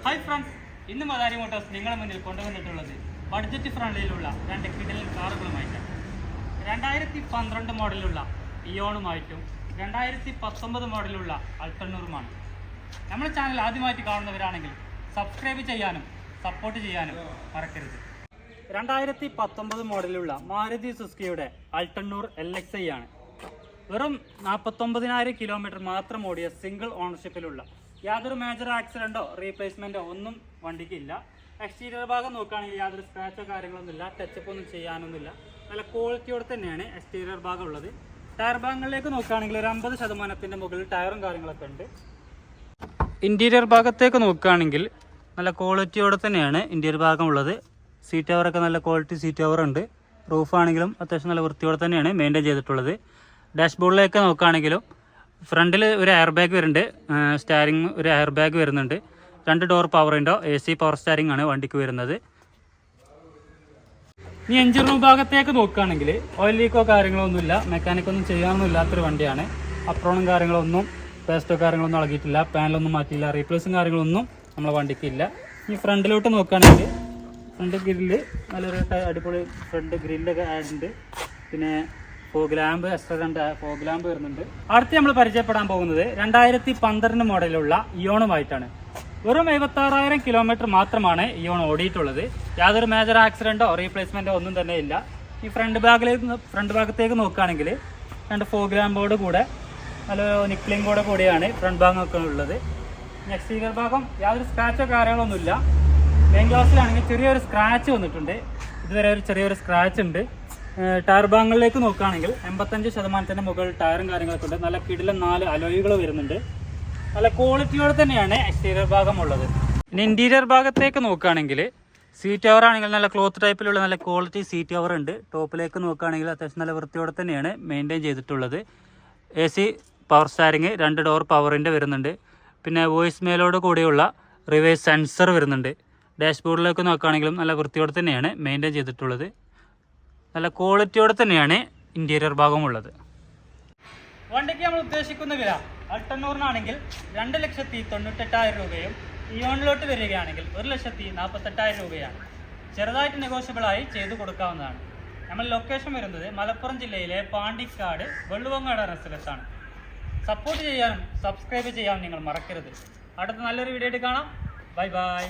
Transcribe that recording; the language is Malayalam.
ഹായ് ഫ്രണ്ട്സ്, ഇന്ന് മദാരി മോട്ടോഴ്സ് നിങ്ങളുടെ മുന്നിൽ കൊണ്ടുവന്നിട്ടുള്ളത് ബഡ്ജറ്റ് ഫ്രണ്ട്ലിയിലുള്ള രണ്ട് കിടിലൻ കാറുകളുമായിട്ടാണ്. 2012 മോഡലുള്ള ഇയോണുമായിട്ടും 2019 മോഡലുള്ള അൾട്ടണ്ണൂറുമാണ്. നമ്മുടെ ചാനൽ ആദ്യമായിട്ട് കാണുന്നവരാണെങ്കിൽ സബ്സ്ക്രൈബ് ചെയ്യാനും സപ്പോർട്ട് ചെയ്യാനും മറക്കരുത്. 2019 മോഡലുള്ള മാരുതി സുസുക്കിയുടെ അൾട്ടണ്ണൂർ LXi ആണ്. വെറും 49,000 കിലോമീറ്റർ മാത്രം ഓടിയ സിംഗിൾ ഓണർഷിപ്പിലുള്ള യാതൊരു മേജർ ആക്സിഡൻറ്റോ റീപ്ലേസ്മെൻറ്റോ ഒന്നും വണ്ടിക്കില്ല. എക്സ്റ്റീരിയർ ഭാഗം നോക്കുകയാണെങ്കിൽ യാതൊരു സ്ക്രാച്ചോ കാര്യങ്ങളൊന്നുമില്ല, ടച്ചപ്പ് ഒന്നും ചെയ്യാനൊന്നുമില്ല. നല്ല ക്വാളിറ്റിയോടെ തന്നെയാണ് എക്സ്റ്റീരിയർ ഭാഗം ഉള്ളത്. ടയർ ഭാഗങ്ങളിലേക്ക് നോക്കുകയാണെങ്കിൽ ഒരു 50% മുകളിൽ ടയറും കാര്യങ്ങളൊക്കെ ഉണ്ട്. ഇൻറ്റീരിയർ ഭാഗത്തേക്ക് നോക്കുകയാണെങ്കിൽ നല്ല ക്വാളിറ്റിയോടെ തന്നെയാണ് ഇൻറ്റീരിയർ ഭാഗം ഉള്ളത്. സീറ്റ് കവറൊക്കെ നല്ല ക്വാളിറ്റി സീറ്റ് കവർ ഉണ്ട്. റൂഫാണെങ്കിലും അത്യാവശ്യം നല്ല വൃത്തിയോടെ തന്നെയാണ് മെയിൻറ്റെയിൻ ചെയ്തിട്ടുള്ളത്. ഡാഷ്ബോർഡിലേക്ക് നോക്കുകയാണെങ്കിലും ഫ്രണ്ടിൽ ഒരു എയർ ബാഗ് വരുന്നുണ്ട്, സ്റ്റാരിങ് ഒരു എയർ ബാഗ് വരുന്നുണ്ട്, 2 door power window, AC power steering ആണ് വണ്ടിക്ക് വരുന്നത്. ഇനി എഞ്ചിൻ റൂം ഭാഗത്തേക്ക് നോക്കുകയാണെങ്കിൽ ഓയിൽ ലീക്കോ കാര്യങ്ങളോ ഒന്നുമില്ല, മെക്കാനിക്കൊന്നും ചെയ്യാനൊന്നും ഇല്ലാത്തൊരു വണ്ടിയാണ്. അപ്രോണും കാര്യങ്ങളൊന്നും പേസ്റ്റോ കാര്യങ്ങളൊന്നും ഇളകിയിട്ടില്ല, പാനലൊന്നും മാറ്റിയില്ല, റീപ്ലേസും കാര്യങ്ങളൊന്നും നമ്മളെ വണ്ടിക്ക് ഇല്ല. ഈ ഫ്രണ്ടിലോട്ട് നോക്കുകയാണെങ്കിൽ ഫ്രണ്ട് ഗ്രില്ല് നല്ലൊരു അടിപൊളി ഫ്രണ്ട് ഗ്രില്ലൊക്കെ ആഡ് ഉണ്ട്. പിന്നെ fog lamp, extra 2 fog lamp വരുന്നുണ്ട്. അടുത്ത് നമ്മൾ പരിചയപ്പെടാൻ പോകുന്നത് 2012 മോഡലുള്ള ഇയോണുമായിട്ടാണ്. വെറും 76,000 കിലോമീറ്റർ മാത്രമാണ് ഇയോൺ ഓടിയിട്ടുള്ളത്. യാതൊരു മേജർ ആക്സിഡൻറ്റോ റീപ്ലേസ്മെൻറ്റോ ഒന്നും തന്നെ ഇല്ല. ഈ ഫ്രണ്ട് ഭാഗത്തേക്ക് നോക്കുകയാണെങ്കിൽ 2 ഫോഗ് ലാമ്പോട് കൂടെ നല്ല നിക്ലിങ്ങോടെ കൂടിയാണ് ഫ്രണ്ട് ഭാഗമൊക്കെ ഉള്ളത്. എക്സ്റ്റീരിയർ ഭാഗം യാതൊരു സ്ക്രാച്ചോ കാര്യങ്ങളൊന്നുമില്ല. മെയിൻ ഗ്ലാസ്സിലാണെങ്കിൽ ചെറിയൊരു സ്ക്രാച്ച് വന്നിട്ടുണ്ട്, ഇതുവരെ ഒരു ചെറിയൊരു സ്ക്രാച്ച് ഉണ്ട്. ടയർ ഭാഗങ്ങളിലേക്ക് നോക്കുകയാണെങ്കിൽ 85% മുകളിൽ ടയറും കാര്യങ്ങളൊക്കെ ഉണ്ട്. നല്ല കിടിലൻ 4 അലോയികൾ വരുന്നുണ്ട്. നല്ല ക്വാളിറ്റിയോടെ തന്നെയാണ് എക്സ്റ്റീരിയർ ഭാഗം ഉള്ളത്. ഇനി ഇൻറ്റീരിയർ ഭാഗത്തേക്ക് നോക്കുകയാണെങ്കിൽ സീറ്റ് കവർ ആണെങ്കിൽ നല്ല ക്ലോത്ത് ടൈപ്പിലുള്ള നല്ല ക്വാളിറ്റി സീറ്റ് കവർ ഉണ്ട്. ടോപ്പിലേക്ക് നോക്കുകയാണെങ്കിൽ അത്യാവശ്യം നല്ല വൃത്തിയോടെ തന്നെയാണ് മെയിൻറ്റെയിൻ ചെയ്തിട്ടുള്ളത്. AC പവർ സ്റ്റാരിങ്, 2 ഡോർ പവറിൻ്റെ വരുന്നുണ്ട്. പിന്നെ വോയിസ് മെയിലോട് കൂടിയുള്ള റിവേഴ്സ് സെൻസർ വരുന്നുണ്ട്. ഡാഷ്ബോർഡിലേക്ക് നോക്കുകയാണെങ്കിലും നല്ല വൃത്തിയോടെ തന്നെയാണ് മെയിൻറ്റെയിൻ ചെയ്തിട്ടുള്ളത്. നല്ല ക്വാളിറ്റിയോടെ തന്നെയാണ് ഇൻറ്റീരിയർ ഭാഗമുള്ളത്. വണ്ടിക്ക് നമ്മൾ ഉദ്ദേശിക്കുന്ന വില അൾട്ടണ്ണൂറിനാണെങ്കിൽ 2,98,000 രൂപയും ഇയോണിലോട്ട് വരികയാണെങ്കിൽ 1,48,000 രൂപയാണ്. ചെറുതായിട്ട് നെഗോഷ്യബിളായി ചെയ്തു കൊടുക്കാവുന്നതാണ്. നമ്മൾ ലൊക്കേഷൻ വരുന്നത് മലപ്പുറം ജില്ലയിലെ പാണ്ടിക്കാട് വെള്ളുവങ്ങാട് എന്ന സ്ഥലത്താണ്. സപ്പോർട്ട് ചെയ്യാനും സബ്സ്ക്രൈബ് ചെയ്യാനും നിങ്ങൾ മറക്കരുത്. അടുത്ത നല്ലൊരു വീഡിയോ ആയിട്ട് കാണാം. Bye bye.